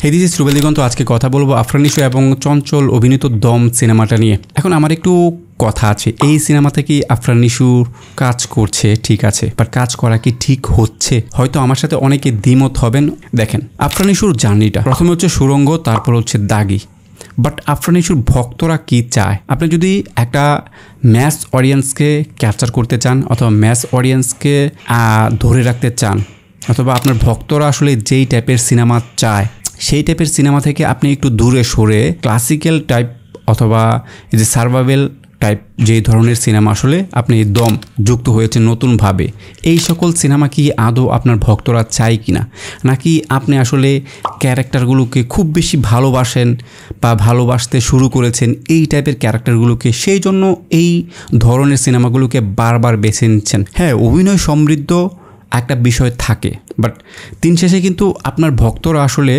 Hey this is Rubel দিগন্ত। আজকে কথা বলবো আফরান নিশো এবং চঞ্চল অভিনীত দম সিনেমাটা নিয়ে। এখন আমার একটু কথা আছে, এই সিনেমাতে কি আফরান নিশো কাজ করছে ঠিক আছে, বাট কাজ করা কি ঠিক হচ্ছে? হয়তো আমার সাথে অনেকে দ্বিমত হবেন। দেখেন, আফরান নিশোর জার্নিটা প্রথমে হচ্ছে সুড়ঙ্গ, তারপর হচ্ছে দাগি। বাট আফরান নিশোর ভক্তরা কি চায়? আপনি যদি একটা ম্যাস অডিয়েন্সকে ক্যাপচার করতে চান অথবা ম্যাস অডিয়েন্সকে ধরে রাখতে চান, অথবা আপনার ভক্তরা আসলে যেই টাইপের সিনেমা চায় সেই টাইপের সিনেমা থেকে আপনি একটু দূরে সরে ক্লাসিক্যাল টাইপ অথবা এই যে সার্ভাইভাল টাইপ যেই ধরনের সিনেমা আসলে আপনি দম যুক্ত হয়েছে নতুনভাবে, এই সকল সিনেমা কি আদৌ আপনার ভক্তরা চায় কি না? নাকি আপনি আসলে ক্যারেক্টারগুলোকে খুব বেশি ভালোবাসেন বা ভালোবাসতে শুরু করেছেন এই টাইপের ক্যারেক্টারগুলোকে, সেই জন্য এই ধরনের সিনেমাগুলোকে বারবার বেছে নিচ্ছেন? হ্যাঁ, অভিনয় সমৃদ্ধ একটা বিষয় থাকে, বাট দিন শেষে কিন্তু আপনার ভক্তরা আসলে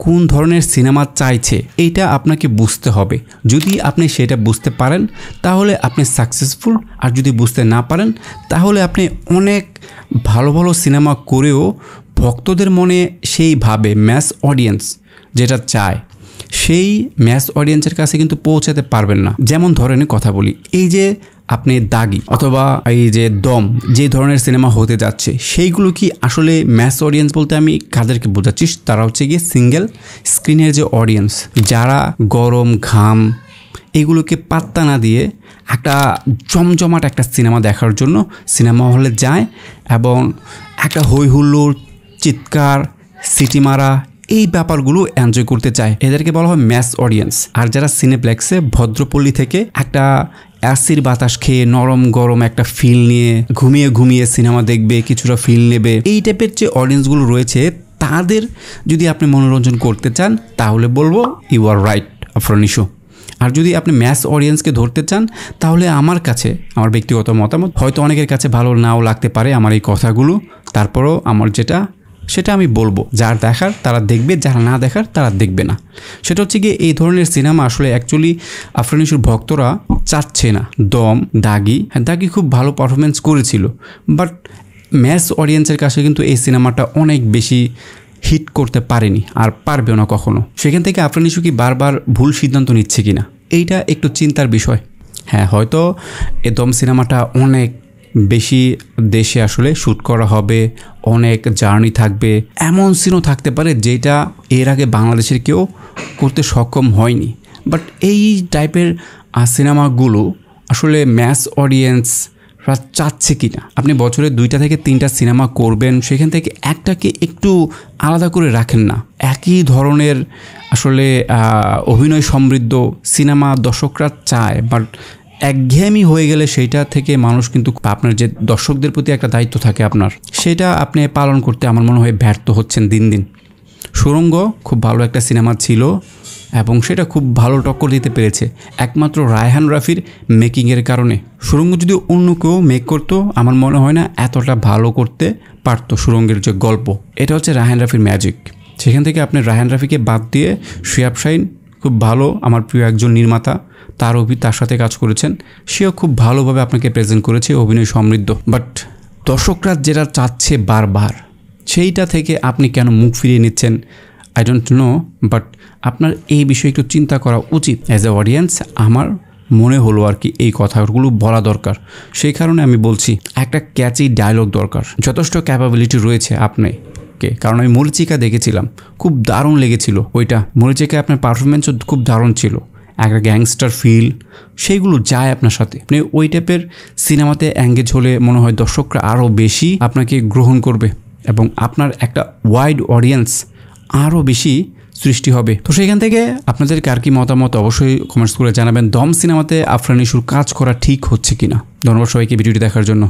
কোন ধরনের সিনেমা চাইছে এইটা আপনাকে বুঝতে হবে। যদি আপনি সেটা বুঝতে পারেন তাহলে আপনি সাকসেসফুল, আর যদি বুঝতে না পারেন তাহলে আপনি অনেক ভালো ভালো সিনেমা করেও ভক্তদের মনে সেইভাবে ম্যাস অডিয়েন্স যেটা চায় সেই ম্যাস অডিয়েন্সের কাছে কিন্তু পৌঁছাতে পারবেন না। যেমন ধরেন কথা বলি, এই যে আপনি দাগি অথবা এই যে দম যে ধরনের সিনেমা হতে যাচ্ছে, সেইগুলো কি আসলে ম্যাস অডিয়েন্স বলতে আমি কাদেরকে বোঝাচ্ছি? তারা হচ্ছে গিয়ে সিঙ্গেল স্ক্রিনের যে অডিয়েন্স, যারা গরম ঘাম এগুলোকে পাত্তা না দিয়ে একটা জমজমাট একটা সিনেমা দেখার জন্য সিনেমা হলে যায় এবং একটা হই হুল্লোড়, চিৎকার, সিটি মারা এই ব্যাপারগুলো এনজয় করতে চায়। এদেরকে বলা হয় ম্যাস অডিয়েন্স। আর যারা সিনেপ্লেক্সে ভদ্রপল্লী থেকে একটা অ্যাসির বাতাস খেয়ে নরম গরম একটা ফিল নিয়ে ঘুমিয়ে ঘুমিয়ে সিনেমা দেখবে, কিছুটা ফিল নেবে, এই টাইপের যে অডিয়েন্সগুলো রয়েছে তাদের যদি আপনি মনোরঞ্জন করতে চান তাহলে বলবো you are right Afran Nisho. আর যদি আপনি ম্যাস অডিয়েন্সকে ধরতে চান তাহলে আমার কাছে, আমার ব্যক্তিগত মতামত, হয়তো অনেকের কাছে ভালো নাও লাগতে পারে আমার এই কথাগুলো, তারপরও আমার যেটা সেটা আমি বলবো, যার দেখার তারা দেখবে, যারা না দেখার তারা দেখবে না। সেটা হচ্ছে গিয়ে এই ধরনের সিনেমা আসলে অ্যাকচুয়ালি আফরান নিশোর ভক্তরা চাচ্ছে না। দম, দাগি, হ্যাঁ দাগি খুব ভালো পারফরমেন্স করেছিল, বাট ম্যাস অডিয়েন্সের কাছে কিন্তু এই সিনেমাটা অনেক বেশি হিট করতে পারেনি, আর পারবেও না কখনো। সেখান থেকে আফরান নিশো কি বারবার ভুল সিদ্ধান্ত নিচ্ছে কিনা এইটা একটু চিন্তার বিষয়। হ্যাঁ, হয়তো এ দম সিনেমাটা অনেক বেশি দেশে আসলে শ্যুট করা হবে, অনেক জার্নি থাকবে, এমন সিনও থাকতে পারে যেটা এর আগে বাংলাদেশের কেউ করতে সক্ষম হয়নি। বাট এই টাইপের সিনেমাগুলো আসলে ম্যাস অডিয়েন্সরা চাচ্ছে কি না? আপনি বছরে 2টা থেকে 3টা সিনেমা করবেন, সেখান থেকে একটাকে একটু আলাদা করে রাখেন না। একই ধরনের আসলে অভিনয় সমৃদ্ধ সিনেমা দর্শকরা চায়, বাট একঘেয়েমি হয়ে গেলে সেইটা থেকে মানুষ কিন্তু আপনার যে দর্শকদের প্রতি একটা দায়িত্ব থাকে আপনার, সেটা আপনি পালন করতে আমার মনে হয় ব্যর্থ হচ্ছেন দিন দিন। সুড়ঙ্গ খুব ভালো একটা সিনেমা ছিল এবং সেটা খুব ভালো টক্কর দিতে পেরেছে একমাত্র রায়হান রাফির মেকিংয়ের কারণে। সুড়ঙ্গ যদি অন্য কেউ মেক করতো আমার মনে হয় না এতটা ভালো করতে পারতো সুড়ঙ্গের যে গল্প। এটা হচ্ছে রায়হান রাফির ম্যাজিক। সেখান থেকে আপনি রায়হান রাফিকে বাদ দিয়ে সোহাব শাহীন খুব ভালো, আমার প্রিয় একজন নির্মাতা, তার সাথে কাজ করেছেন, সেও খুব ভালোভাবে আপনাকে প্রেজেন্ট করেছে, অভিনয় সমৃদ্ধ। বাট দর্শকরা যেটা চাচ্ছে বারবার, সেইটা থেকে আপনি কেন মুখ ফিরিয়ে নিচ্ছেন আই ডোন্ট নো, বাট আপনার এই বিষয়ে একটু চিন্তা করা উচিত। অ্যাজ এ অডিয়েন্স আমার মনে হলো আর কি এই কথাগুলো বলা দরকার। সেই কারণে আমি বলছি একটা ক্যাচি ডায়লগ দরকার। যথেষ্ট ক্যাপাবিলিটি রয়েছে আপনি, কারণ আমি মরিচিকা দেখেছিলাম, খুব দারুণ লেগেছিল ওইটা। মরিচিকা আপনার পারফরমেন্সও খুব দারুণ ছিল, একটা গ্যাংস্টার ফিল, সেইগুলো যায় আপনার সাথে। আপনি ওই টাইপের সিনেমাতে এঙ্গেজ হলে মনে হয় দর্শকরা আরও বেশি আপনাকে গ্রহণ করবে এবং আপনার একটা ওয়াইড অডিয়েন্স আরও বেশি সৃষ্টি হবে। তো সেখান থেকে আপনাদের কার কি মতামত অবশ্যই কমেন্টস করে জানাবেন। দম সিনেমাতে আফরান নিশোর কাজ করা ঠিক হচ্ছে কিনা। ধন্যবাদ সবাইকে ভিডিওটি দেখার জন্য।